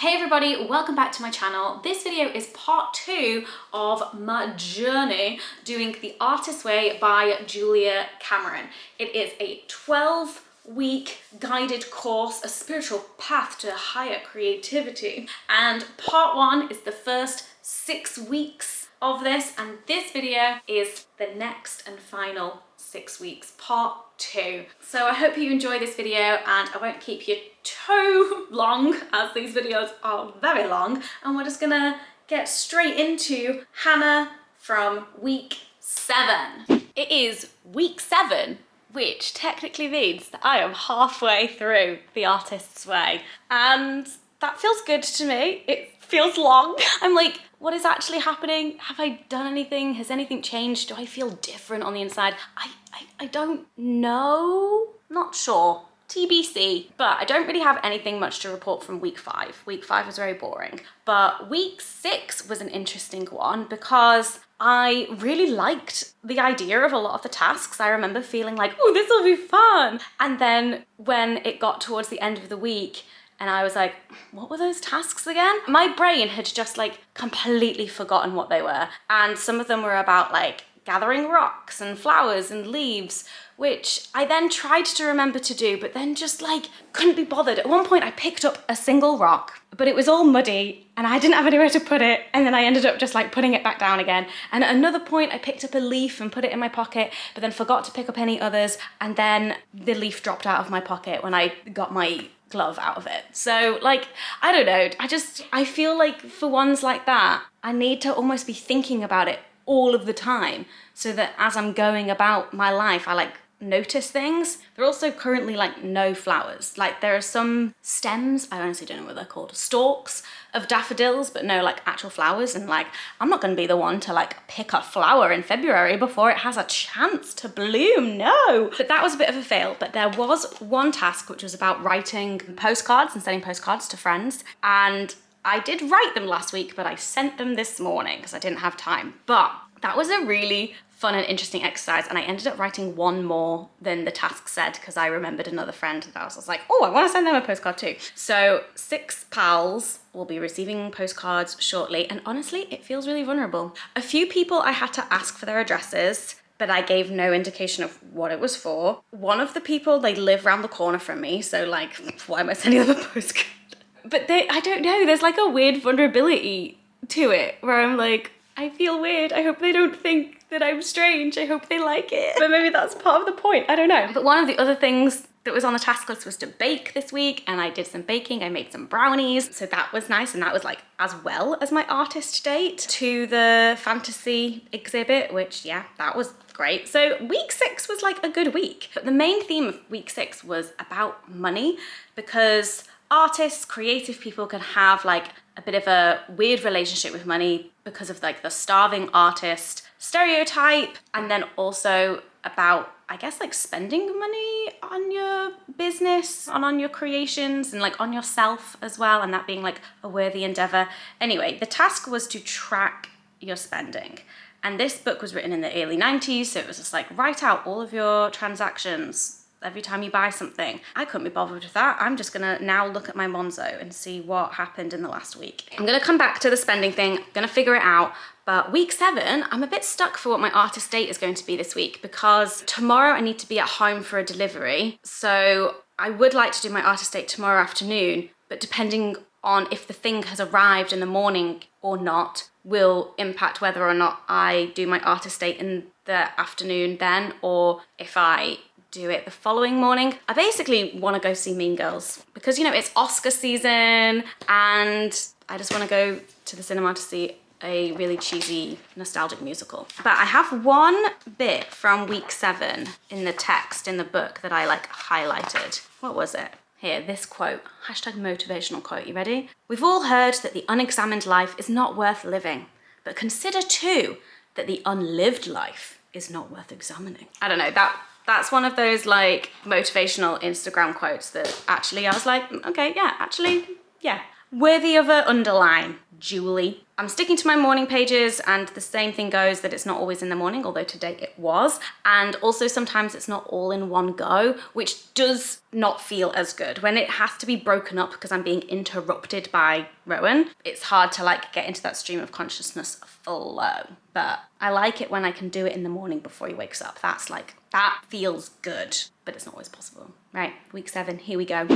Hey everybody, welcome back to my channel. This video is part 2 of my journey doing The Artist's Way by Julia Cameron. It is a 12-week guided course, a spiritual path to higher creativity. And part 1 is the first 6 weeks of this, and this video is the next and final 6 weeks, part 2. So I hope you enjoy this video, and I won't keep you too long as these videos are very long, and we're just gonna get straight into Hannah from week 7. It is week 7, which technically means that I am halfway through The Artist's Way, and that feels good to me. It feels long. I'm like, what is actually happening? Have I done anything? Has anything changed? Do I feel different on the inside? I don't know. Not sure. TBC. But I don't really have anything much to report from week 5. Week 5 was very boring. But week 6 was an interesting one because I really liked the idea of a lot of the tasks. I remember feeling like, oh, this will be fun. And then when it got towards the end of the week, and I was like, what were those tasks again? My brain had just like completely forgotten what they were. And some of them were about like gathering rocks and flowers and leaves, which I then tried to remember to do, but then just like couldn't be bothered. At one point I picked up a single rock, but it was all muddy and I didn't have anywhere to put it. And then I ended up just like putting it back down again. And at another point I picked up a leaf and put it in my pocket, but then forgot to pick up any others. And then the leaf dropped out of my pocket when I got my glove out of it. So like, I don't know, I feel like for ones like that, I need to almost be thinking about it all of the time so that as I'm going about my life, I like notice things. There are also currently like no flowers. Like there are some stems, I honestly don't know what they're called, stalks of daffodils, but no like actual flowers. And like, I'm not gonna be the one to like pick a flower in February before it has a chance to bloom, no. But that was a bit of a fail. But there was one task which was about writing postcards and sending postcards to friends. And I did write them last week, but I sent them this morning because I didn't have time. But that was a really fun and interesting exercise, and I ended up writing one more than the task said because I remembered another friend that I was like, oh, I want to send them a postcard too. So 6 pals will be receiving postcards shortly, and honestly, it feels really vulnerable. A few people I had to ask for their addresses, but I gave no indication of what it was for. One of the people, they live around the corner from me, so like, why am I sending them a postcard? But I don't know, there's like a weird vulnerability to it where I'm like, I feel weird. I hope they don't think that I'm strange. I hope they like it. But maybe that's part of the point, I don't know. But one of the other things that was on the task list was to bake this week, and I did some baking. I made some brownies, so that was nice, and that was like as well as my artist date to the fantasy exhibit, which yeah, that was great. So week 6 was like a good week. But the main theme of week 6 was about money, because artists, creative people can have like a bit of a weird relationship with money because of like the starving artist stereotype, and then also about, I guess, like spending money on your business and on your creations and like on yourself as well, and that being like a worthy endeavor. Anyway, the task was to track your spending. And this book was written in the early 90s, so it was just like, write out all of your transactions every time you buy something. I couldn't be bothered with that. I'm just gonna now look at my Monzo and see what happened in the last week. I'm gonna come back to the spending thing, gonna figure it out. But week 7, I'm a bit stuck for what my artist date is going to be this week, because tomorrow I need to be at home for a delivery. So I would like to do my artist date tomorrow afternoon, but depending on if the thing has arrived in the morning or not will impact whether or not I do my artist date in the afternoon then, or if I do it the following morning. I basically want to go see Mean Girls because, you know, it's Oscar season and I just want to go to the cinema to see a really cheesy, nostalgic musical. But I have one bit from week 7 in the text in the book that I like highlighted. What was it? Here, this quote, hashtag motivational quote, you ready? We've all heard that the unexamined life is not worth living, but consider too that the unlived life is not worth examining. I don't know, that's one of those like motivational Instagram quotes that actually I was like, okay, yeah, actually, yeah. Worthy of a underline, Julie. I'm sticking to my morning pages, and the same thing goes that it's not always in the morning, although today it was. And also sometimes it's not all in one go, which does not feel as good. When it has to be broken up because I'm being interrupted by Rowan, it's hard to like get into that stream of consciousness flow. But I like it when I can do it in the morning before he wakes up. That feels good, but it's not always possible. Right, week 7, here we go.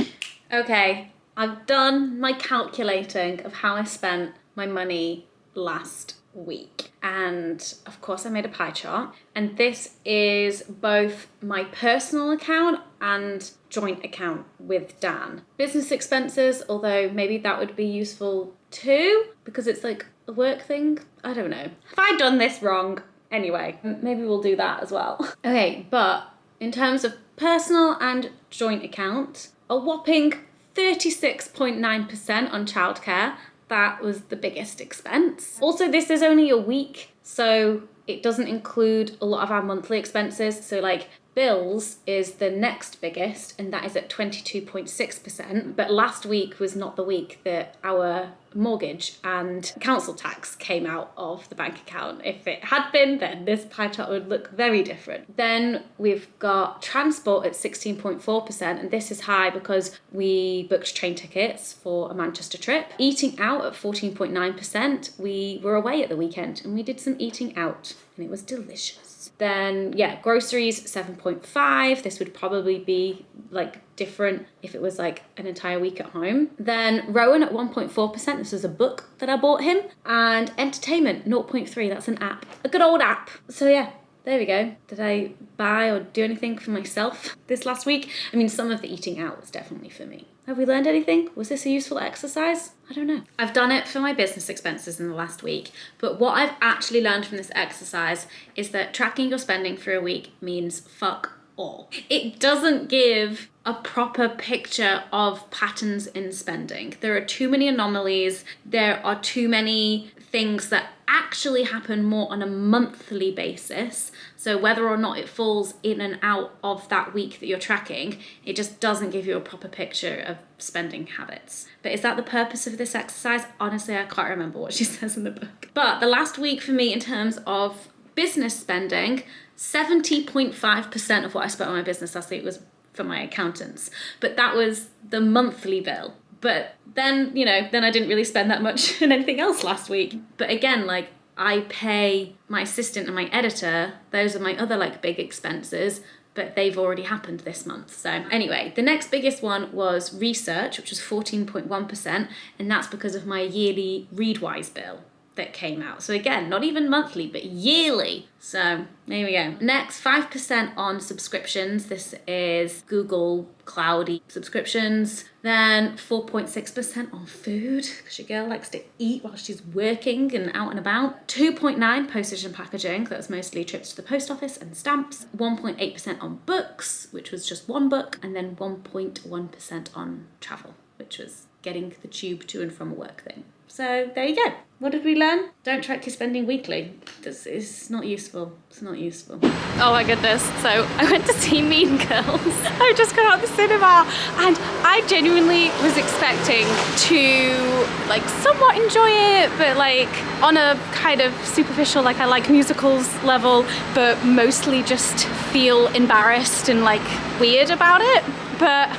Okay, I've done my calculating of how I spent my money last week. And of course I made a pie chart. And this is both my personal account and joint account with Dan. Business expenses, although maybe that would be useful too, because it's like a work thing. I don't know. Have I done this wrong? Anyway, maybe we'll do that as well. Okay, but in terms of personal and joint account, a whopping 36.9% on childcare. That was the biggest expense. Also, this is only a week, so it doesn't include a lot of our monthly expenses. So like bills is the next biggest, and that is at 22.6%. But last week was not the week that our mortgage and council tax came out of the bank account. If it had been, then this pie chart would look very different. Then we've got transport at 16.4%, and this is high because we booked train tickets for a Manchester trip. Eating out at 14.9%. We were away at the weekend and we did some eating out and it was delicious. Then, yeah, groceries, 7.5. This would probably be like different if it was like an entire week at home. Then Rowan at 1.4%. This was a book that I bought him. And entertainment, 0.3. That's an app. A good old app. So yeah, there we go. Did I buy or do anything for myself this last week? I mean, some of the eating out was definitely for me. Have we learned anything? Was this a useful exercise? I don't know. I've done it for my business expenses in the last week, but what I've actually learned from this exercise is that tracking your spending for a week means fuck all. It doesn't give a proper picture of patterns in spending. There are too many anomalies. There are too many things that actually happen more on a monthly basis. So whether or not it falls in and out of that week that you're tracking, it just doesn't give you a proper picture of spending habits. But is that the purpose of this exercise? Honestly, I can't remember what she says in the book. But the last week for me in terms of business spending, 70.5% of what I spent on my business last week was for my accountants. But that was the monthly bill. But then, then I didn't really spend that much on anything else last week. But again, like I pay my assistant and my editor. Those are my other like big expenses, but they've already happened this month. So anyway, the next biggest one was research, which was 14.1%. And that's because of my yearly Readwise bill that came out. So again, not even monthly, but yearly. So there we go. Next, 5% on subscriptions. This is Google Cloudy subscriptions. Then 4.6% on food, because your girl likes to eat while she's working and out and about. 2.9% postage and packaging. That was mostly trips to the post office and stamps. 1.8% on books, which was just one book. And then 1.1% on travel, which was getting the tube to and from a work thing. So there you go. What did we learn? Don't track your spending weekly. This is not useful. It's not useful. Oh my goodness. So I went to see Mean Girls. I just got out of the cinema and I genuinely was expecting to like somewhat enjoy it, but like on a kind of superficial, like I like musicals level, but mostly just feel embarrassed and like weird about it. But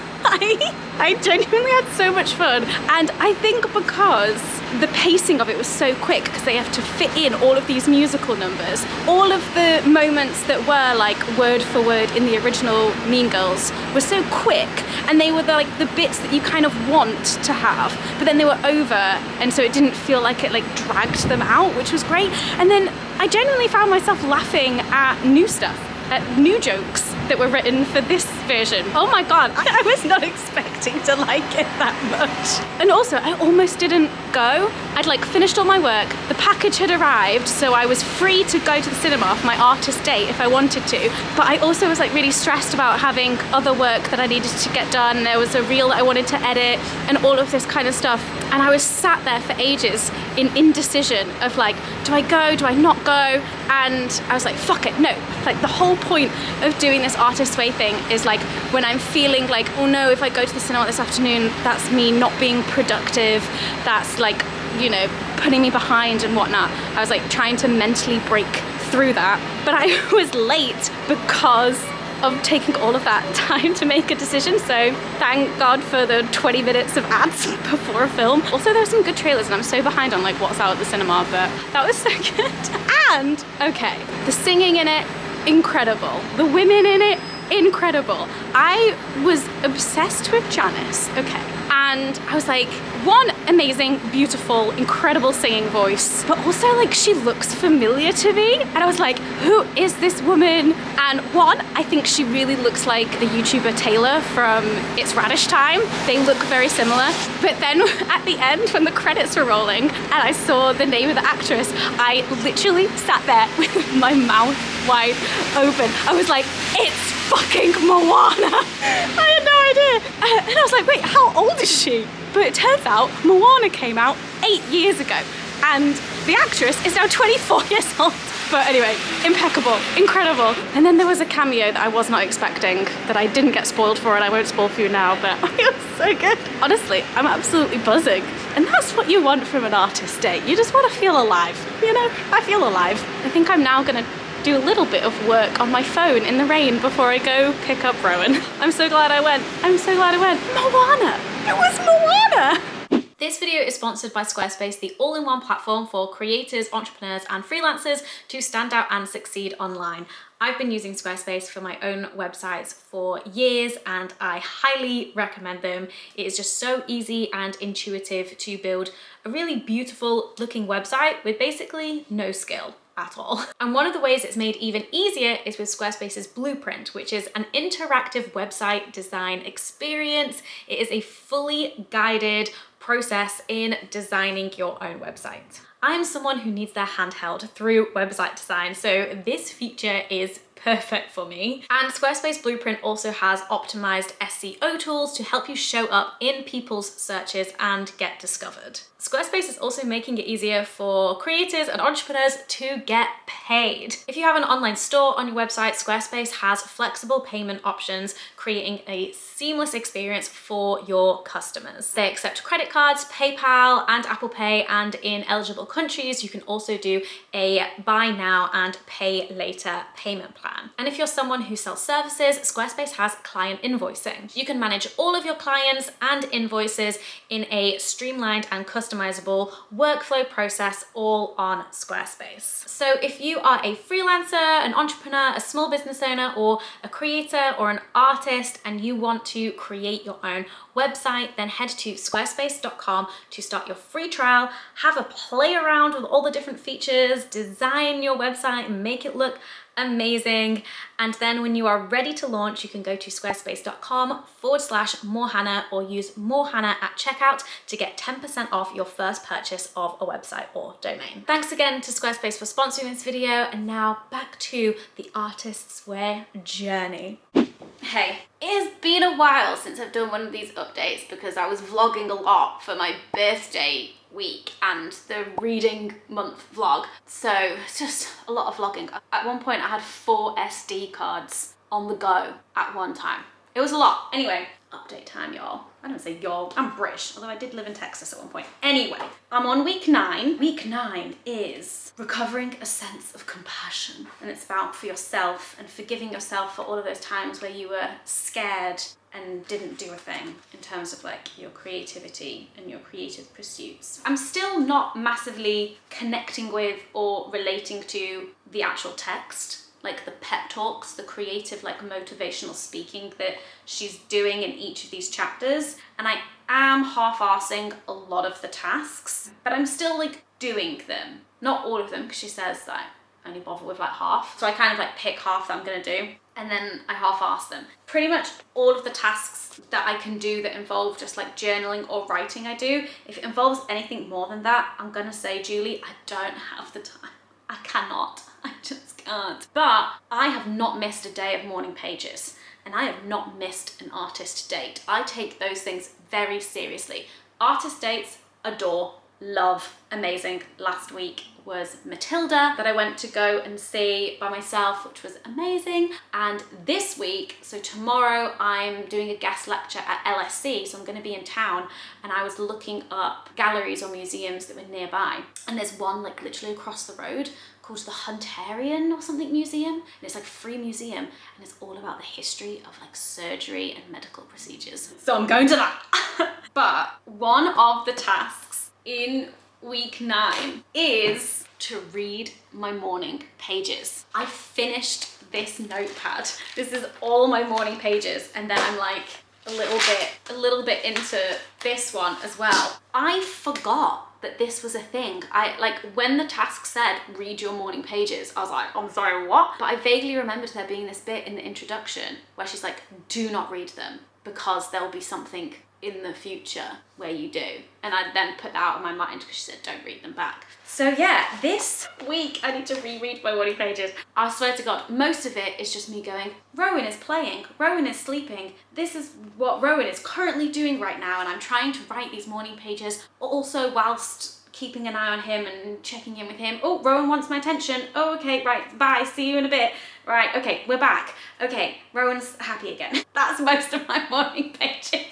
I genuinely had so much fun. And I think because the pacing of it was so quick, because they have to fit in all of these musical numbers, all of the moments that were like word for word in the original Mean Girls were so quick, and they were like the bits that you kind of want to have, but then they were over, and so it didn't feel like it like dragged them out, which was great. And then I genuinely found myself laughing at new stuff, at new jokes that were written for this version. Oh my god, I was not expecting to like it that much. And also, I almost didn't go. I'd like finished all my work, the package had arrived, so I was free to go to the cinema for my artist date if I wanted to. But I also was like really stressed about having other work that I needed to get done. There was a reel that I wanted to edit and all of this kind of stuff. And I was sat there for ages in indecision of like, do I go, do I not go? And I was like, fuck it, no. Like the whole point of doing this artist way thing is like when I'm feeling like, oh no, if I go to the cinema this afternoon, that's me not being productive, that's like, you know, putting me behind and whatnot. I was like trying to mentally break through that, but I was late because of taking all of that time to make a decision. So thank God for the 20 minutes of ads before a film. Also, there's some good trailers and I'm so behind on like what's out at the cinema, but that was so good. And okay, the singing in it, incredible. The women in it, incredible. I was obsessed with Janice, okay. And I was like, one, amazing, beautiful, incredible singing voice, but also like she looks familiar to me. And I was like, who is this woman? And one, I think she really looks like the YouTuber Taylor from It's Radish Time. They look very similar. But then at the end, when the credits were rolling and I saw the name of the actress, I literally sat there with my mouth wide open. I was like, it's fucking Moana. I had no idea. And I was like, wait, how old is she? But it turns out Moana came out 8 years ago and the actress is now 24 years old. But anyway, impeccable, incredible. And then there was a cameo that I was not expecting that I didn't get spoiled for, and I won't spoil for you now, but it was so good. Honestly, I'm absolutely buzzing. And that's what you want from an artist date. You just want to feel alive, you know? I feel alive. I think I'm now gonna do a little bit of work on my phone in the rain before I go pick up Rowan. I'm so glad I went. I'm so glad I went. Moana! It was Moana! This video is sponsored by Squarespace, the all-in-one platform for creators, entrepreneurs, and freelancers to stand out and succeed online. I've been using Squarespace for my own websites for years and I highly recommend them. It is just so easy and intuitive to build a really beautiful looking website with basically no skill at all. And one of the ways it's made even easier is with Squarespace's Blueprint, which is an interactive website design experience. It is a fully guided process in designing your own website. I'm someone who needs their hand held through website design, so this feature is perfect for me. And Squarespace Blueprint also has optimized SEO tools to help you show up in people's searches and get discovered. Squarespace is also making it easier for creators and entrepreneurs to get paid. If you have an online store on your website, Squarespace has flexible payment options, creating a seamless experience for your customers. They accept credit cards, PayPal, and Apple Pay, and in eligible countries, you can also do a buy now and pay later payment plan. And if you're someone who sells services, Squarespace has client invoicing. You can manage all of your clients and invoices in a streamlined and customizable workflow process all on Squarespace. So if you are a freelancer, an entrepreneur, a small business owner, or a creator or an artist, and you want to create your own website, then head to squarespace.com to start your free trial, have a play around with all the different features, design your website and make it look amazing. And then when you are ready to launch, you can go to squarespace.com/morehannah or use morehannah at checkout to get 10% off your first purchase of a website or domain. Thanks again to Squarespace for sponsoring this video. And now back to the Artist's Way journey. Hey, it's been a while since I've done one of these updates because I was vlogging a lot for my birthday week and the reading month vlog. So it's just a lot of vlogging. At one point I had 4 SD cards on the go at one time. It was a lot. Anyway, update time, y'all. I don't say y'all, I'm British, although I did live in Texas at one point. Anyway, I'm on week 9. Week 9 is recovering a sense of compassion. And it's about for yourself and forgiving yourself for all of those times where you were scared and didn't do a thing in terms of like your creativity and your creative pursuits. I'm still not massively connecting with or relating to the actual text, like the pep talks, the creative like motivational speaking that she's doing in each of these chapters. And I am half-arsing a lot of the tasks, but I'm still like doing them. Not all of them, because she says that I only bother with like half. So I kind of like pick half that I'm gonna do and then I half-arse them. Pretty much all of the tasks that I can do that involve just like journaling or writing I do. If it involves anything more than that, I'm gonna say, Julie, I don't have the time. I cannot. I just can't. But I have not missed a day of morning pages and I have not missed an artist date. I take those things very seriously. Artist dates, adore, love, amazing. Last week was Matilda, that I went to go and see by myself, which was amazing. And this week, so tomorrow, I'm doing a guest lecture at LSC, so I'm going to be in town, and I was looking up galleries or museums that were nearby, and there's one like literally across the road called the Hunterian or something museum, and it's like a free museum, and it's all about the history of like surgery and medical procedures. So I'm going to that. But one of the tasks in week 9 is to read my morning pages. I finished this notepad. This is all my morning pages, and then I'm like a little bit into this one as well. I forgot that this was a thing. When the task said read your morning pages, I was like, I'm sorry, what? But I vaguely remembered there being this bit in the introduction where she's like, do not read them because there'll be something in the future where you do. And I then put that out of my mind because she said don't read them back. So yeah, this week I need to reread my morning pages. I swear to God, most of it is just me going, Rowan is playing, Rowan is sleeping, this is what Rowan is currently doing right now, and I'm trying to write these morning pages also whilst keeping an eye on him and checking in with him. Oh, Rowan wants my attention. Oh, okay, right, bye, see you in a bit. Right, okay, we're back. Okay, Rowan's happy again. That's most of my morning pages.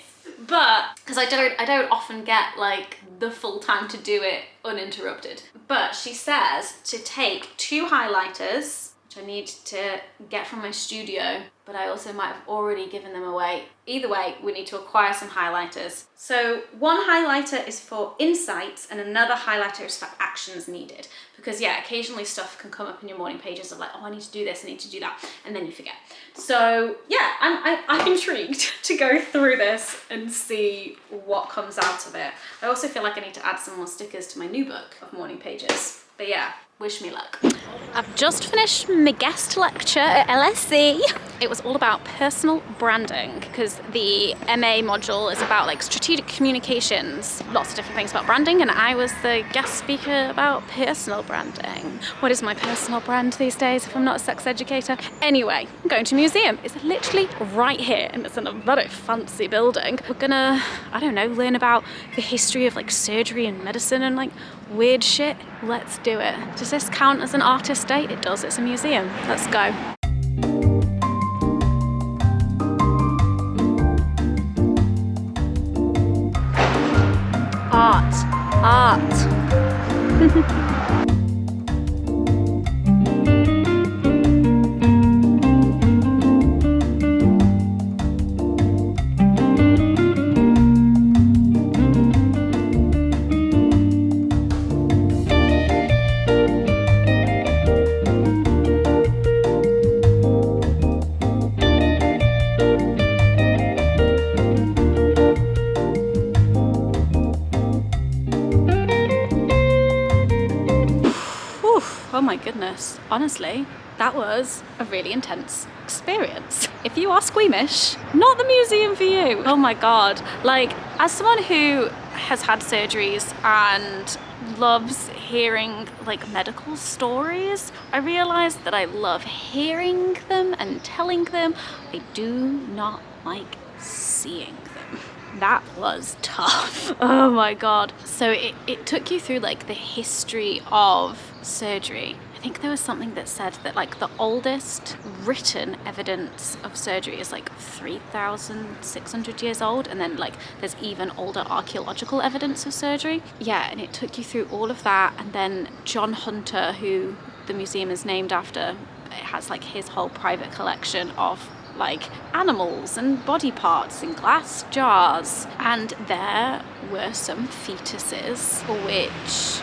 But because I don't often get like the full time to do it uninterrupted. But she says to take 2 highlighters, which I need to get from my studio, but I also might have already given them away. Either way, we need to acquire some highlighters. So one highlighter is for insights and another highlighter is for actions needed. Because yeah, occasionally stuff can come up in your morning pages of like, oh, I need to do this, I need to do that, and then you forget. So yeah, I'm intrigued to go through this and see what comes out of it. I also feel like I need to add some more stickers to my new book of morning pages. But yeah, wish me luck. I've just finished my guest lecture at LSC. It was all about personal branding because the MA module is about like strategic communications, lots of different things about branding, and I was the guest speaker about personal branding. What is my personal brand these days if I'm not a sex educator? Anyway, I'm going to a museum. It's literally right here and it's in a very fancy building. We're gonna, I don't know, learn about the history of like surgery and medicine and like weird shit. Let's do it. Does this count as an artist day? It does, it's a museum. Let's go. Art. Oh my goodness, honestly, that was a really intense experience. If you are squeamish, not the museum for you. Oh my God, like as someone who has had surgeries and loves hearing like medical stories, I realized that I love hearing them and telling them. I do not like seeing them. That was tough. Oh my God. So it took you through like the history of surgery. I think there was something that said that like the oldest written evidence of surgery is like 3,600 years old, and then like there's even older archaeological evidence of surgery. Yeah, and it took you through all of that, and then John Hunter, who the museum is named after, it has like his whole private collection of like animals and body parts in glass jars, and there were some fetuses which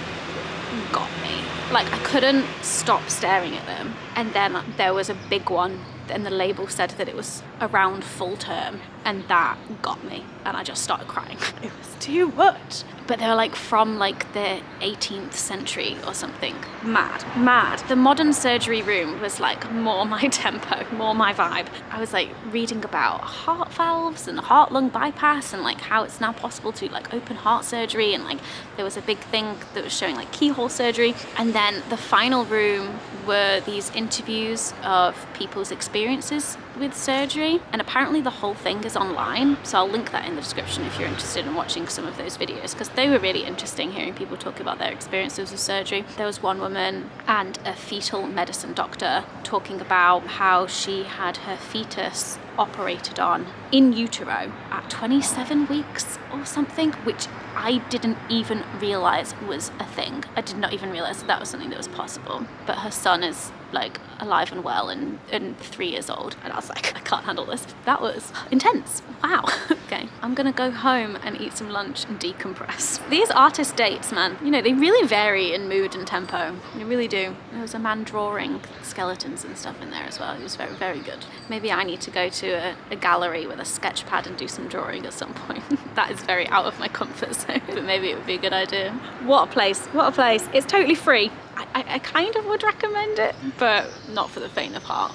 got me. Like I couldn't stop staring at them, and then there was a big one and the label said that it was around full term, and that got me and I just started crying. It was too much. But they were like from like the 18th century or something. Mad. The modern surgery room was like more my tempo, more my vibe. I was like reading about heart valves and heart-lung bypass and like how it's now possible to like open heart surgery, and like there was a big thing that was showing like keyhole surgery. And then the final room were these interviews of people's experiences with surgery, and apparently the whole thing is online, so I'll link that in the description if you're interested in watching some of those videos, because they were really interesting, hearing people talk about their experiences with surgery. There was one woman and a fetal medicine doctor talking about how she had her fetus operated on in utero at 27 weeks or something, which I didn't even realize was a thing. I did not even realize that was something that was possible. But her son is like alive and well and 3 years old, and I was like, I can't handle this. That was intense. Wow. Okay, I'm gonna go home and eat some lunch and decompress. These artist dates, man, you know, they really vary in mood and tempo. They really do. There was a man drawing skeletons and stuff in there as well. It was very, very good. Maybe I need to go to a gallery with a sketch pad and do some drawing at some point. That is very out of my comfort zone, but maybe it would be a good idea. What a place, what a place. It's totally free. I kind of would recommend it, but not for the faint of heart.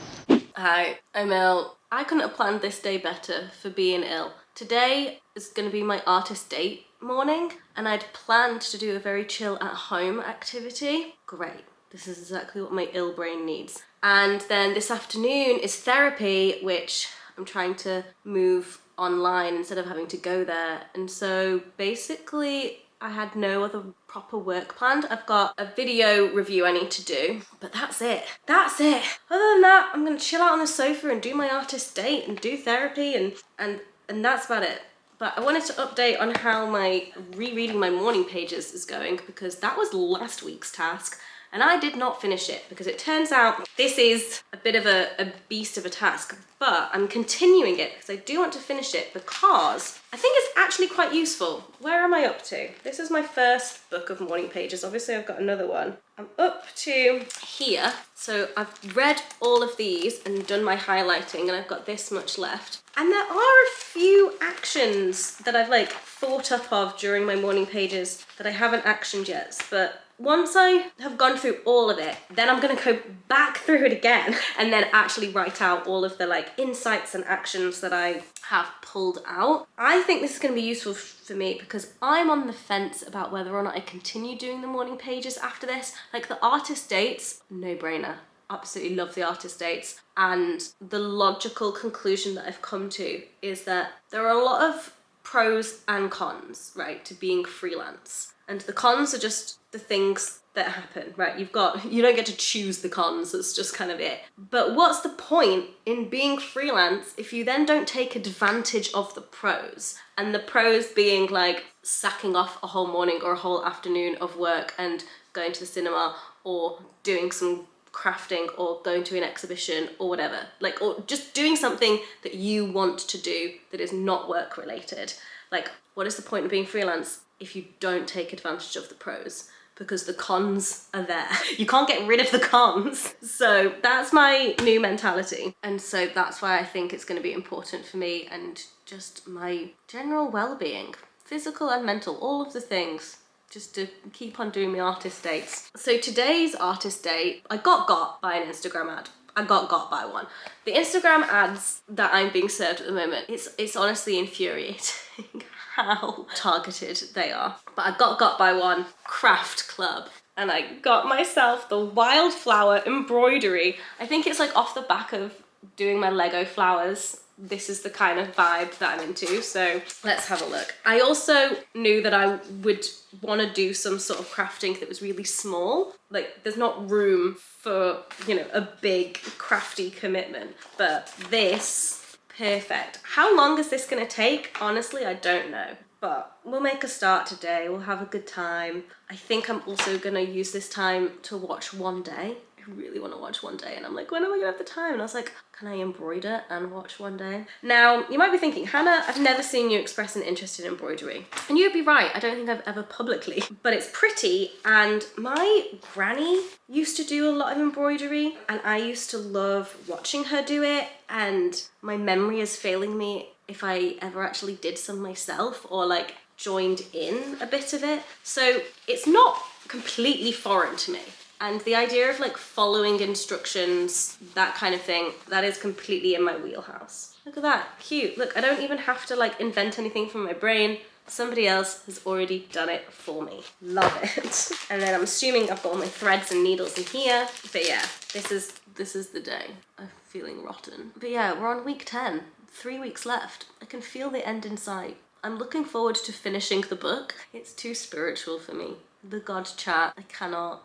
Hi, I'm ill. I couldn't have planned this day better for being ill. Today is going to be my artist date morning, and I'd planned to do a very chill at home activity. Great. This is exactly what my ill brain needs. And then this afternoon is therapy, which I'm trying to move online instead of having to go there. And so basically I had no other proper work planned. I've got a video review I need to do, but that's it. That's it. Other than that, I'm gonna chill out on the sofa and do my artist date and do therapy, and that's about it. But I wanted to update on how my rereading my morning pages is going, because that was last week's task and I did not finish it, because it turns out this is a bit of a beast of a task, but I'm continuing it because I do want to finish it, because I think it's actually quite useful. Where am I up to? This is my first book of morning pages. Obviously I've got another one. I'm up to here. So I've read all of these and done my highlighting, and I've got this much left. And there are a few actions that I've like thought up of during my morning pages that I haven't actioned yet, but once I have gone through all of it, then I'm gonna go back through it again and then actually write out all of the like insights and actions that I have pulled out. I think this is gonna be useful for me because I'm on the fence about whether or not I continue doing the morning pages after this. Like the artist dates, no brainer. Absolutely love the artist dates. And the logical conclusion that I've come to is that there are a lot of pros and cons, right, to being freelance. And the cons are just the things that happen, right? You don't get to choose the cons, that's just kind of it. But what's the point in being freelance if you then don't take advantage of the pros? And the pros being like sacking off a whole morning or a whole afternoon of work and going to the cinema or doing some crafting or going to an exhibition or whatever, like, or just doing something that you want to do that is not work related. Like, what is the point of being freelance if you don't take advantage of the pros? Because the cons are there. You can't get rid of the cons. So that's my new mentality. And so that's why I think it's going to be important for me and just my general well-being, physical and mental, all of the things, just to keep on doing my artist dates. So today's artist date, I got by an Instagram ad. I got by one. The Instagram ads that I'm being served at the moment, it's honestly infuriating how targeted they are. But I got by one, Craft Club, and I got myself the wildflower embroidery. I think it's like off the back of doing my Lego flowers. This is the kind of vibe that I'm into, so let's have a look. I also knew that I would want to do some sort of crafting that was really small. Like, there's not room for, you know, a big crafty commitment, but this, perfect. How long is this gonna take? Honestly, I don't know, but we'll make a start today. We'll have a good time. I think I'm also gonna use this time to watch One Day. I really want to watch One Day, and I'm like, when am I gonna have the time? And I was like, can I embroider and watch One Day? Now, you might be thinking, Hannah, I've never seen you express an interest in embroidery. And you'd be right, I don't think I've ever publicly, but it's pretty, and my granny used to do a lot of embroidery, and I used to love watching her do it, and my memory is failing me if I ever actually did some myself or like joined in a bit of it. So it's not completely foreign to me. And the idea of like following instructions, that kind of thing, that is completely in my wheelhouse. Look at that, cute. Look, I don't even have to like invent anything from my brain. Somebody else has already done it for me. Love it. And then I'm assuming I've got all my threads and needles in here. But yeah, this is the day. I'm feeling rotten. But yeah, we're on week 10. 3 weeks left. I can feel the end in sight. I'm looking forward to finishing the book. It's too spiritual for me. The God chat. I cannot.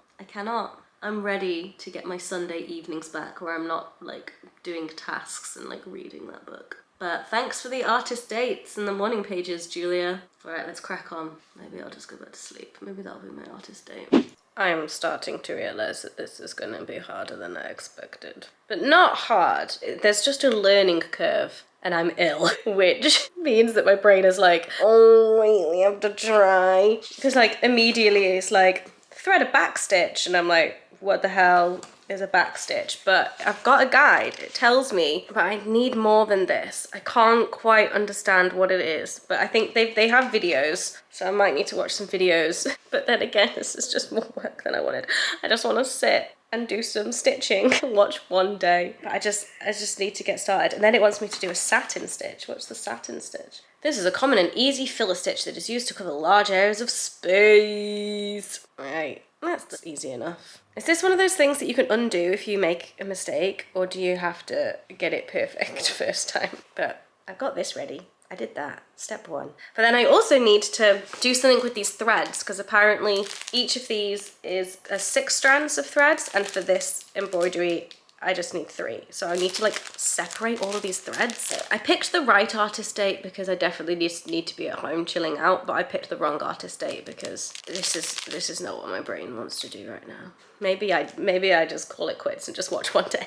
I'm ready to get my Sunday evenings back where I'm not like doing tasks and like reading that book. But thanks for the artist dates and the morning pages, Julia. All right, let's crack on. Maybe I'll just go back to sleep. Maybe that'll be my artist date. I am starting to realise that this is going to be harder than I expected. But not hard. There's just a learning curve. And I'm ill, which means that my brain is like, oh, wait, we have to try. Because like immediately it's like, thread a backstitch. And I'm like, what the hell is a backstitch? But I've got a guide. It tells me, but I need more than this. I can't quite understand what it is. But I think they have videos, so I might need to watch some videos. But then again, this is just more work than I wanted. I just want to sit and do some stitching and watch one day. But I just need to get started. And then it wants me to do a satin stitch. What's the satin stitch? This is a common and easy filler stitch that is used to cover large areas of space. Right, that's easy enough. Is this one of those things that you can undo if you make a mistake, or do you have to get it perfect first time? But I've got this ready. I did that, step 1. But then I also need to do something with these threads, because apparently each of these is 6 strands of threads, and for this embroidery, I just need 3. So I need to like separate all of these threads. I picked the right artist date because I definitely need to be at home chilling out, but I picked the wrong artist date because this is not what my brain wants to do right now. Maybe I just call it quits and just watch one day.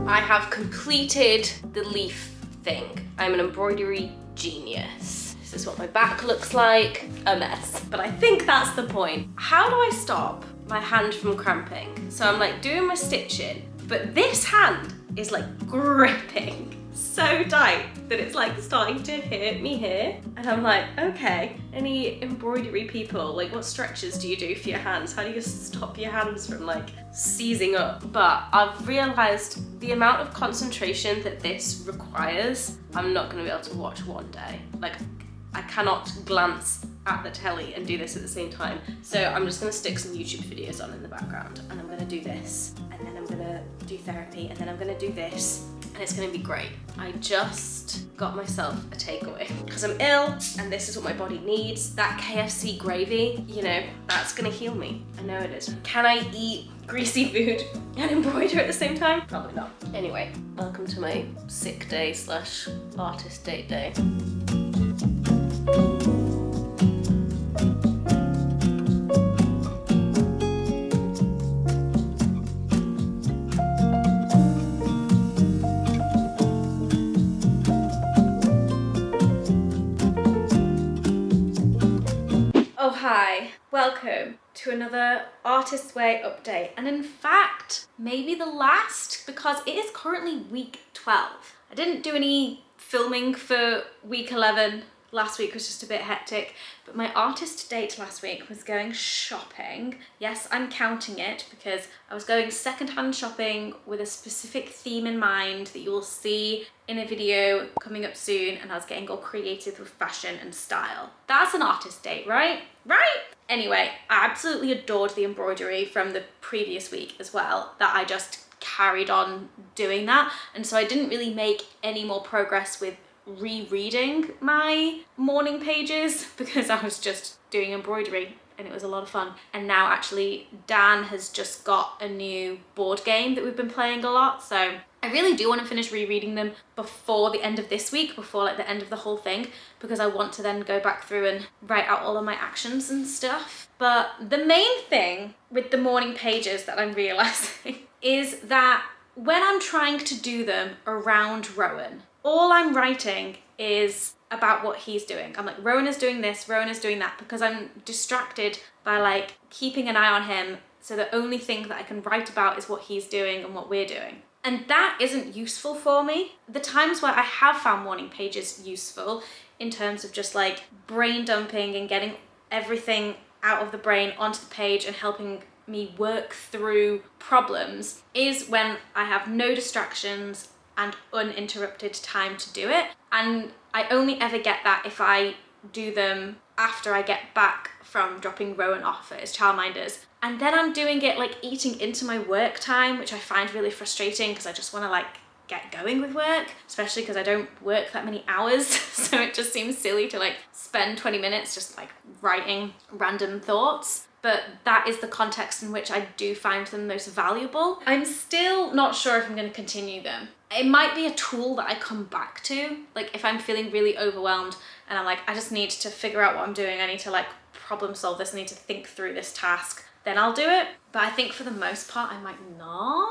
I have completed the leaf thing. I'm an embroidery genius. This is what my back looks like. A mess. But I think that's the point. How do I stop my hand from cramping? So I'm like doing my stitching, but this hand is like gripping so tight that it's like starting to hurt me here. And I'm like, okay, any embroidery people, like what stretches do you do for your hands? How do you stop your hands from like seizing up? But I've realized the amount of concentration that this requires, I'm not gonna be able to watch one day. Like I cannot glance at the telly and do this at the same time. So I'm just gonna stick some YouTube videos on in the background, and I'm gonna do this, and then I'm gonna do therapy, and then I'm gonna do this, and it's gonna be great. I just got myself a takeaway because I'm ill and this is what my body needs. That KFC gravy, you know, that's gonna heal me. I know it is. Can I eat greasy food and embroider at the same time? Probably not. Anyway, welcome to my sick day / artist date day. Oh hi, welcome to another Artist's Way update, and in fact maybe the last, because it is currently week 12. I didn't do any filming for week 11. Last week was just a bit hectic, but my artist date last week was going shopping. Yes, I'm counting it because I was going secondhand shopping with a specific theme in mind that you will see in a video coming up soon, and I was getting all creative with fashion and style. That's an artist date, right? Right? Anyway, I absolutely adored the embroidery from the previous week as well, that I just carried on doing that, and so I didn't really make any more progress with rereading my morning pages because I was just doing embroidery and it was a lot of fun. And now actually Dan has just got a new board game that we've been playing a lot, so I really do want to finish rereading them before the end of this week, before like the end of the whole thing, because I want to then go back through and write out all of my actions and stuff. But the main thing with the morning pages that I'm realizing is that when I'm trying to do them around Rowan, all I'm writing is about what he's doing. I'm like, Rowan is doing this, Rowan is doing that, because I'm distracted by like keeping an eye on him So the only thing that I can write about is what he's doing and what we're doing. And that isn't useful for me. The times where I have found morning pages useful in terms of just like brain dumping and getting everything out of the brain onto the page and helping me work through problems is when I have no distractions and uninterrupted time to do it. And I only ever get that if I do them after I get back from dropping Rowan off at his childminders. And then I'm doing it like eating into my work time, which I find really frustrating because I just want to like get going with work, especially because I don't work that many hours. So it just seems silly to like spend 20 minutes just like writing random thoughts. But that is the context in which I do find them most valuable. I'm still not sure if I'm going to continue them. It might be a tool that I come back to. Like if I'm feeling really overwhelmed and I'm like, I just need to figure out what I'm doing. I need to like problem solve this. I need to think through this task. Then I'll do it. But I think for the most part, I might not.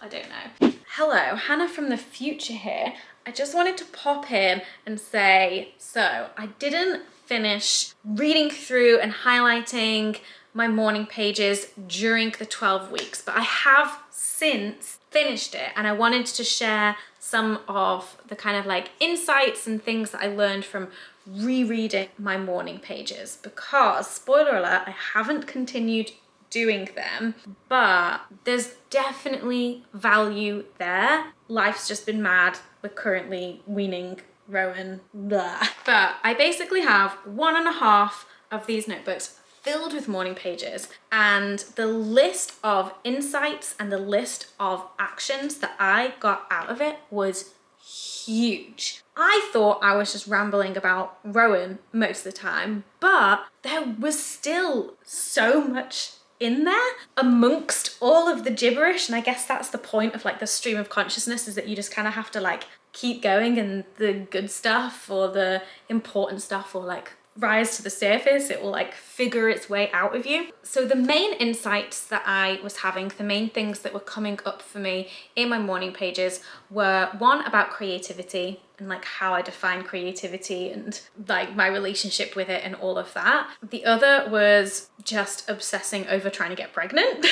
I don't know. Hello, Hannah from the future here. I just wanted to pop in and say, so I didn't finish reading through and highlighting my morning pages during the 12 weeks, but I have since finished it, and I wanted to share some of the kind of like insights and things that I learned from rereading my morning pages, because spoiler alert, I haven't continued doing them, but there's definitely value there. Life's just been mad. We're currently weaning Rowan, blah. But I basically have 1.5 of these notebooks filled with morning pages, and the list of insights and the list of actions that I got out of it was huge. I thought I was just rambling about Rowan most of the time, but there was still so much in there amongst all of the gibberish, and I guess that's the point of like the stream of consciousness, is that you just kind of have to like keep going, and the good stuff or the important stuff will like rise to the surface. It will like figure its way out of you. So the main insights that I was having, the main things that were coming up for me in my morning pages were, one, about creativity and like how I define creativity and like my relationship with it and all of that. The other was just obsessing over trying to get pregnant.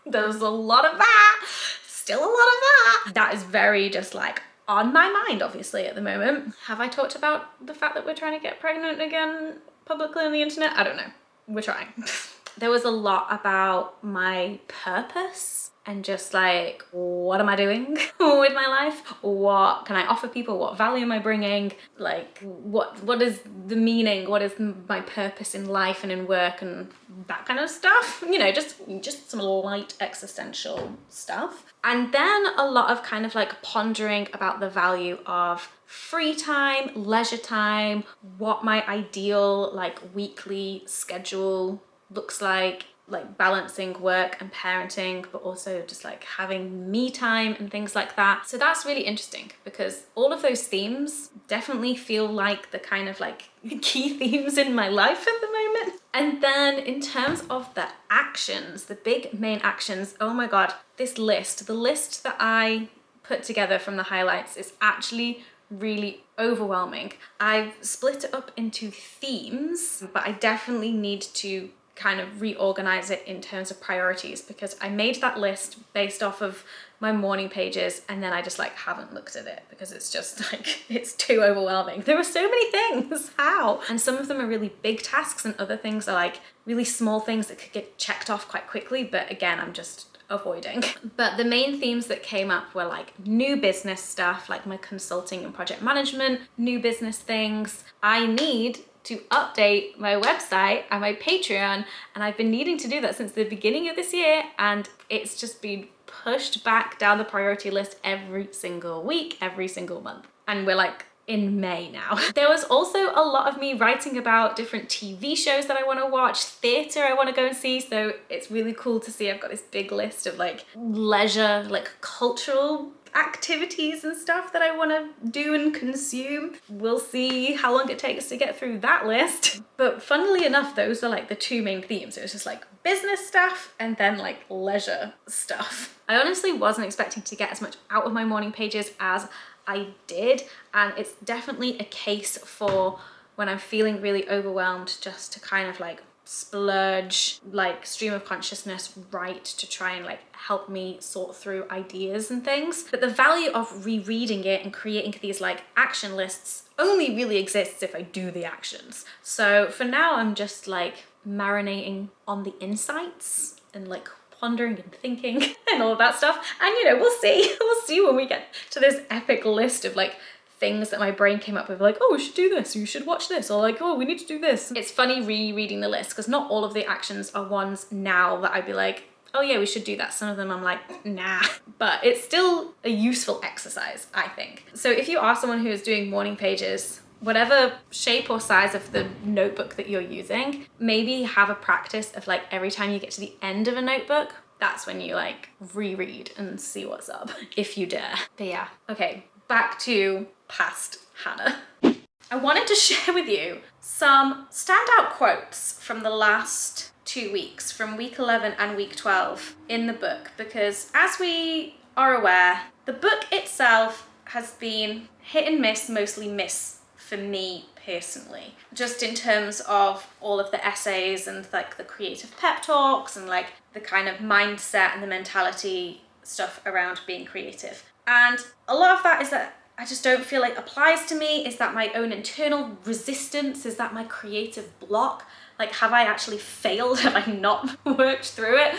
There was a lot of that, still a lot of that. That is very just like on my mind, obviously, at the moment. Have I talked about the fact that we're trying to get pregnant again publicly on the internet? I don't know. We're trying. There was a lot about my purpose and just like, what am I doing with my life? What can I offer people? What value am I bringing? Like, what is the meaning? What is my purpose in life and in work and that kind of stuff? You know, just some light existential stuff. And then a lot of kind of like pondering about the value of free time, leisure time, what my ideal like weekly schedule looks like balancing work and parenting, but also just like having me time and things like that. So that's really interesting because all of those themes definitely feel like the kind of like key themes in my life at the moment. And then in terms of the actions, the big main actions, oh my God, this list, the list that I put together from the highlights is actually really overwhelming. I've split it up into themes, but I definitely need to kind of reorganize it in terms of priorities, because I made that list based off of my morning pages and then I just like haven't looked at it because it's just like, it's too overwhelming. There are so many things, how? And some of them are really big tasks and other things are like really small things that could get checked off quite quickly, but again, I'm just avoiding. But the main themes that came up were like new business stuff, like my consulting and project management, new business things. I need to update my website and my Patreon, and I've been needing to do that since the beginning of this year, and it's just been pushed back down the priority list every single week, every single month. And we're like in May now. There was also a lot of me writing about different TV shows that I want to watch, theatre I want to go and see, so it's really cool to see I've got this big list of like leisure, like cultural activities and stuff that I want to do and consume. We'll see how long it takes to get through that list. But funnily enough, those are like the two main themes. It was just like business stuff and then like leisure stuff. I honestly wasn't expecting to get as much out of my morning pages as I did, and it's definitely a case for when I'm feeling really overwhelmed, just to kind of like splurge like stream of consciousness write to try and like help me sort through ideas and things. But the value of rereading it and creating these like action lists only really exists if I do the actions. So for now, I'm just like marinating on the insights and like pondering and thinking and all of that stuff. And you know, we'll see. We'll see when we get to this epic list of like things that my brain came up with, like, oh, we should do this, you should watch this, or like, oh, we need to do this. It's funny rereading the list because not all of the actions are ones now that I'd be like, oh yeah, we should do that. Some of them I'm like, nah. But it's still a useful exercise, I think. So if you are someone who is doing morning pages, whatever shape or size of the notebook that you're using, maybe have a practice of like every time you get to the end of a notebook, that's when you like reread and see what's up, if you dare. But yeah, okay, back to past Hannah. I wanted to share with you some standout quotes from the last 2 weeks, from week 11 and week 12 in the book, because as we are aware, the book itself has been hit and miss, mostly miss for me personally, just in terms of all of the essays and like the creative pep talks and like the kind of mindset and the mentality stuff around being creative. And a lot of that is that I just don't feel like applies to me. Is that my own internal resistance? Is that my creative block? Like, have I actually failed? Have I not worked through it?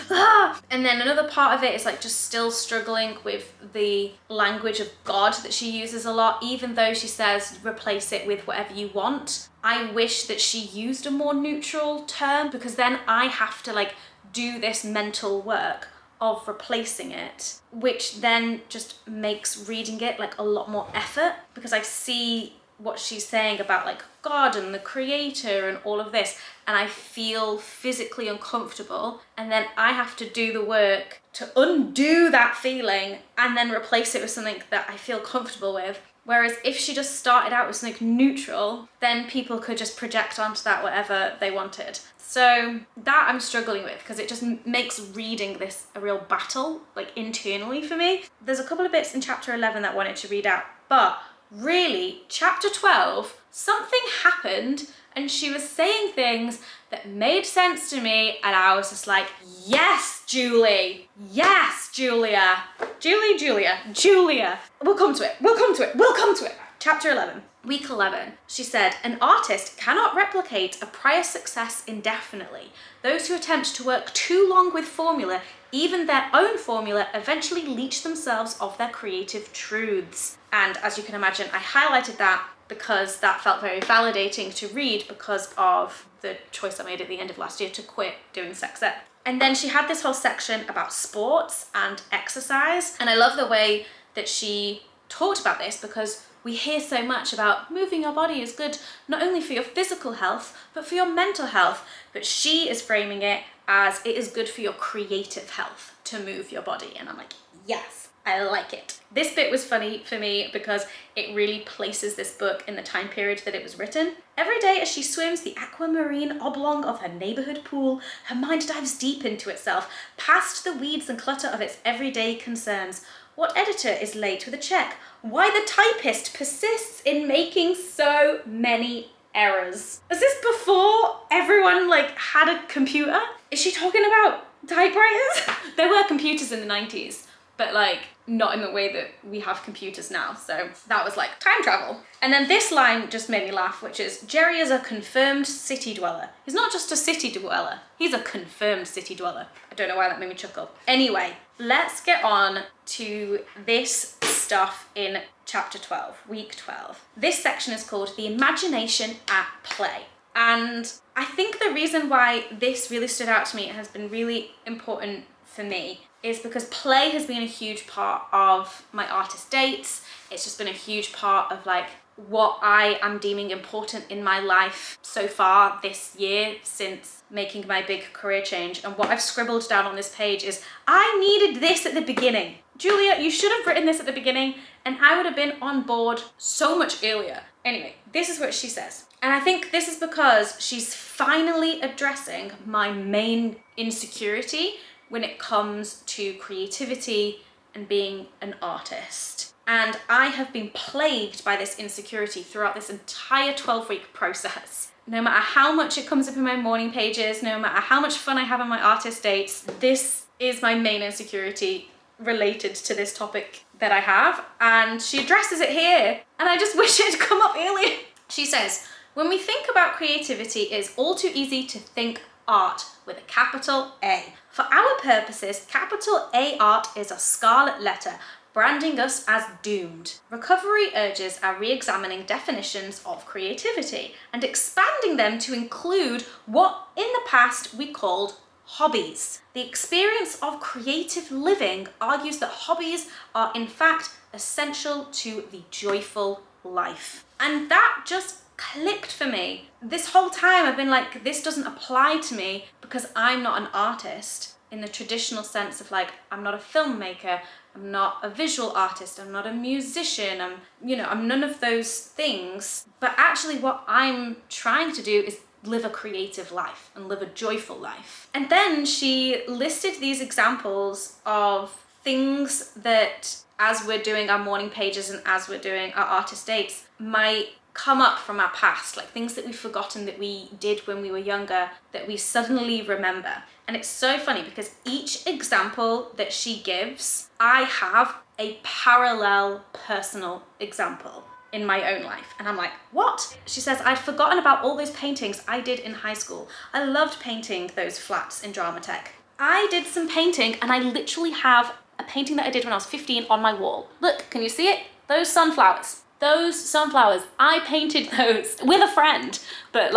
And then another part of it is like just still struggling with the language of God that she uses a lot, even though she says replace it with whatever you want. I wish that she used a more neutral term, because then I have to like do this mental work of replacing it, which then just makes reading it like a lot more effort, because I see what she's saying about like God and the creator and all of this, and I feel physically uncomfortable, and then I have to do the work to undo that feeling and then replace it with something that I feel comfortable with. Whereas if she just started out with something neutral, then people could just project onto that whatever they wanted. So that I'm struggling with, because it just makes reading this a real battle, like internally for me. There's a couple of bits in chapter 11 that I wanted to read out, but really, chapter 12, something happened and she was saying things that made sense to me, and I was just like, yes, Julie, yes, Julia, Julia. We'll come to it. Chapter 11. Week 11, she said, an artist cannot replicate a prior success indefinitely. Those who attempt to work too long with formula, even their own formula, eventually leach themselves of their creative truths. And as you can imagine, I highlighted that because that felt very validating to read because of the choice I made at the end of last year to quit doing sex ed. And then she had this whole section about sports and exercise. And I love the way that she talked about this, because we hear so much about moving your body is good not only for your physical health, but for your mental health. But she is framing it as it is good for your creative health to move your body. And I'm like, yes, I like it. This bit was funny for me because it really places this book in the time period that it was written. Every day as she swims the aquamarine oblong of her neighborhood pool, her mind dives deep into itself, past the weeds and clutter of its everyday concerns. What editor is late with a check? Why the typist persists in making so many errors? Is this before everyone like had a computer? Is she talking about typewriters? There were computers in the 90s, but like not in the way that we have computers now. So that was like time travel. And then this line just made me laugh, which is, Jerry is a confirmed city dweller. He's not just a city dweller, he's a confirmed city dweller. I don't know why that made me chuckle. Anyway, let's get on to this stuff in chapter 12, week 12. This section is called The Imagination at Play. And I think the reason why this really stood out to me and has been really important for me is because play has been a huge part of my artist dates. It's just been a huge part of like what I am deeming important in my life so far this year since making my big career change. And what I've scribbled down on this page is, I needed this at the beginning. Julia, you should have written this at the beginning and I would have been on board so much earlier. Anyway, this is what she says. And I think this is because she's finally addressing my main insecurity when it comes to creativity and being an artist. And I have been plagued by this insecurity throughout this entire 12-week process. No matter how much it comes up in my morning pages, no matter how much fun I have on my artist dates, this is my main insecurity related to this topic that I have. And she addresses it here, and I just wish it had come up earlier. She says, when we think about creativity, it is all too easy to think art with a capital A. For our purposes, capital A art is a scarlet letter, branding us as doomed. Recovery urges our re-examining definitions of creativity and expanding them to include what in the past we called hobbies. The experience of creative living argues that hobbies are in fact essential to the joyful life. And that just clicked for me. This whole time I've been like, this doesn't apply to me because I'm not an artist in the traditional sense of like, I'm not a filmmaker, I'm not a visual artist, I'm not a musician, I'm none of those things. But actually what I'm trying to do is live a creative life and live a joyful life. And then she listed these examples of things that as we're doing our morning pages and as we're doing our artist dates might come up from our past, like things that we've forgotten that we did when we were younger that we suddenly remember. And it's so funny because each example that she gives, I have a parallel personal example in my own life. And I'm like, what? She says, I'd forgotten about all those paintings I did in high school. I loved painting those flats in Drama Tech. I did some painting and I literally have a painting that I did when I was 15 on my wall. Look, can you see it? Those sunflowers. Those sunflowers, I painted those with a friend, but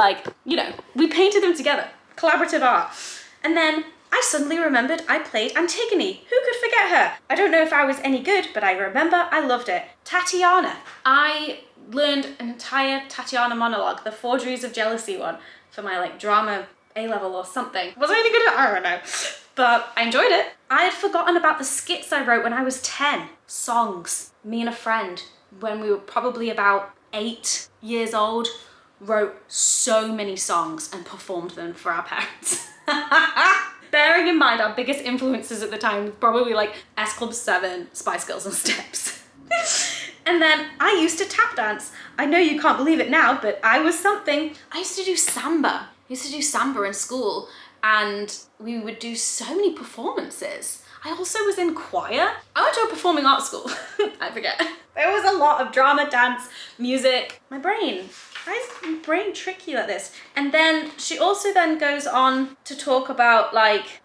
we painted them together. Collaborative art. And then I suddenly remembered I played Antigone. Who could forget her? I don't know if I was any good, but I remember I loved it. Tatiana. I learned an entire Tatiana monologue, the Forgeries of Jealousy one, for my drama A-level or something. Was I any good at it? I don't know. But I enjoyed it. I had forgotten about the skits I wrote when I was 10. Songs. Me and a friend, when we were probably about 8 years old, wrote so many songs and performed them for our parents. Bearing in mind our biggest influences at the time were probably S Club 7, Spice Girls and Steps. And then I used to tap dance. I know you can't believe it now, but I was something. I used to do samba. In school, and we would do so many performances. I also was in choir. I went to a performing arts school. I forget. There was a lot of drama, dance, music. My brain. Why is my brain tricky like this? And then she also then goes on to talk about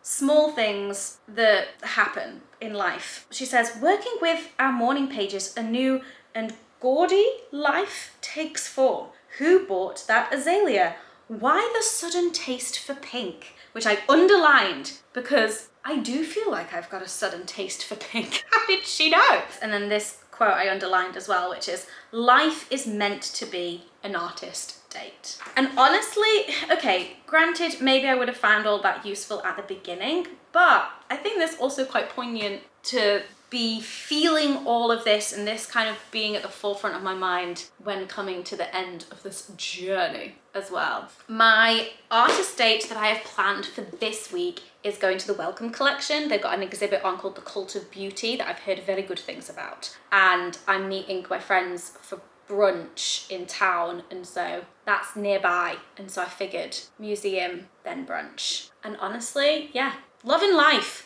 small things that happen in life. She says, working with our morning pages, a new and gaudy life takes form. Who bought that azalea? Why the sudden taste for pink? Which I underlined because I do feel like I've got a sudden taste for pink. How did she know? And then this quote I underlined as well, which is, life is meant to be an artist date. And honestly, okay, granted, maybe I would have found all that useful at the beginning, but I think that's also quite poignant to be feeling all of this and this kind of being at the forefront of my mind when coming to the end of this journey as well. My artist date that I have planned for this week is going to the Welcome collection. They've got an exhibit on called The Cult of Beauty that I've heard very good things about. And I'm meeting my friends for brunch in town, and so that's nearby. And so I figured museum, then brunch. And honestly, yeah, loving life.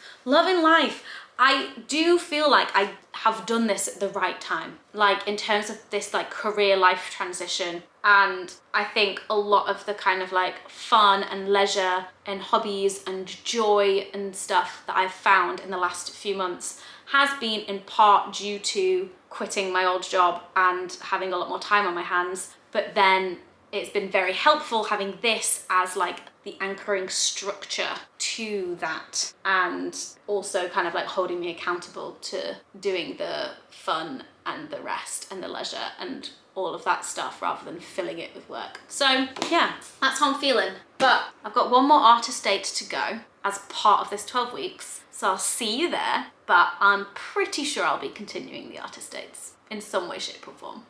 I do feel like I have done this at the right time, in terms of this career life transition. And I think a lot of the kind of fun and leisure and hobbies and joy and stuff that I've found in the last few months has been in part due to quitting my old job and having a lot more time on my hands. But then it's been very helpful having this as the anchoring structure to that, and also kind of holding me accountable to doing the fun and the rest and the leisure and all of that stuff rather than filling it with work. So yeah, that's how I'm feeling. But I've got one more artist date to go as part of this 12 weeks. So I'll see you there, but I'm pretty sure I'll be continuing the artist dates in some way, shape or form.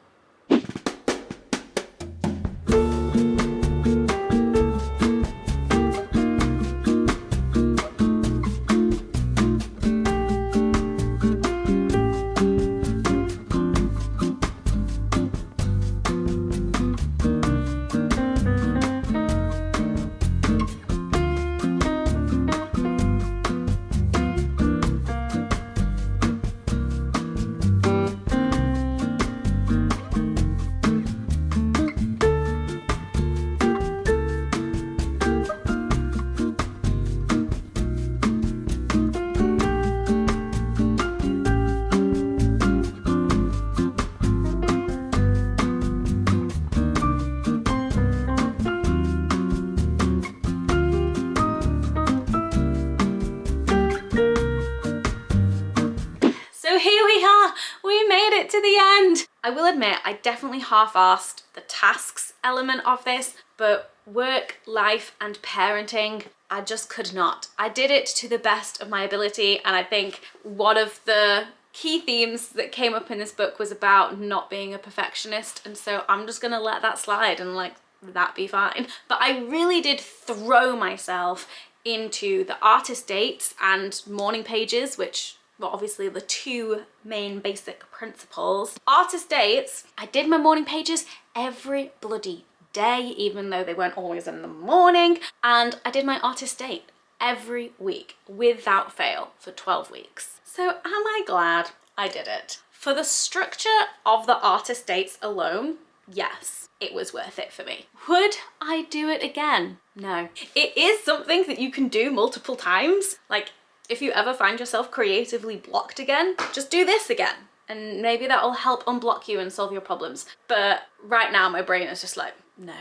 it to the end. I will admit, I definitely half-assed the tasks element of this, but work, life, and parenting, I just could not. I did it to the best of my ability, and I think one of the key themes that came up in this book was about not being a perfectionist, and so I'm just gonna let that slide and like that be fine. But I really did throw myself into the artist dates and morning pages, which were obviously the two main basic principles. Artist dates, I did my morning pages every bloody day, even though they weren't always in the morning, and I did my artist date every week without fail for 12 weeks. So am I glad I did it? For the structure of the artist dates alone, yes, it was worth it for me. Would I do it again? No. It is something that you can do multiple times. Like, if you ever find yourself creatively blocked again, just do this again. And maybe that'll help unblock you and solve your problems. But right now my brain is just like, no.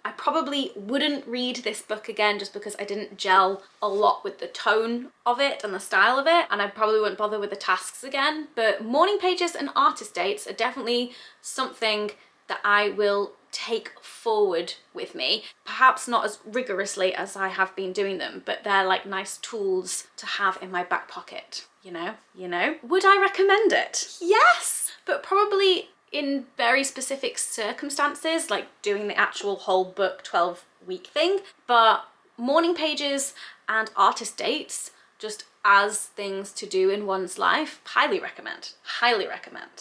I probably wouldn't read this book again just because I didn't gel a lot with the tone of it and the style of it, and I probably wouldn't bother with the tasks again. But morning pages and artist dates are definitely something that I will take forward with me. Perhaps not as rigorously as I have been doing them, but they're like nice tools to have in my back pocket, you know? Would I recommend it? Yes, but probably in very specific circumstances, like doing the actual whole book 12-week thing. But morning pages and artist dates, just as things to do in one's life, highly recommend,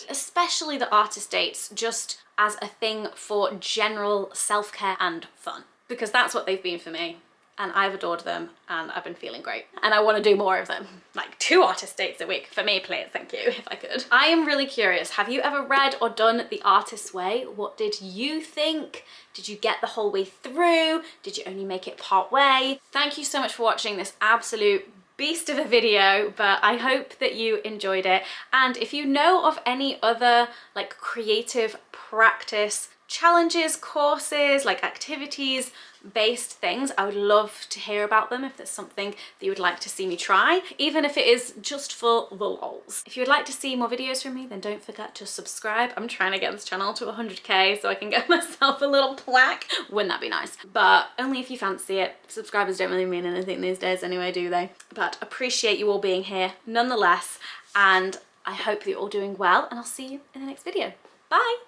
especially the artist dates, just as a thing for general self-care and fun, because that's what they've been for me, and I've adored them, and I've been feeling great, and I want to do more of them. Like 2 artist dates a week for me, please, thank you, if I could. I am really curious, have you ever read or done The Artist's Way? What did you think? Did you get the whole way through? Did you only make it part way? Thank you so much for watching this absolute beast of a video, but I hope that you enjoyed it. And if you know of any other like creative practice challenges, courses, like activities based things, I would love to hear about them if there's something that you would like to see me try, even if it is just for the lols. If you would like to see more videos from me, then don't forget to subscribe. I'm trying to get this channel to 100k so I can get myself a little plaque. Wouldn't that be nice? But only if you fancy it. Subscribers don't really mean anything these days anyway, do they? But appreciate you all being here nonetheless, and I hope that you're all doing well, and I'll see you in the next video. Bye!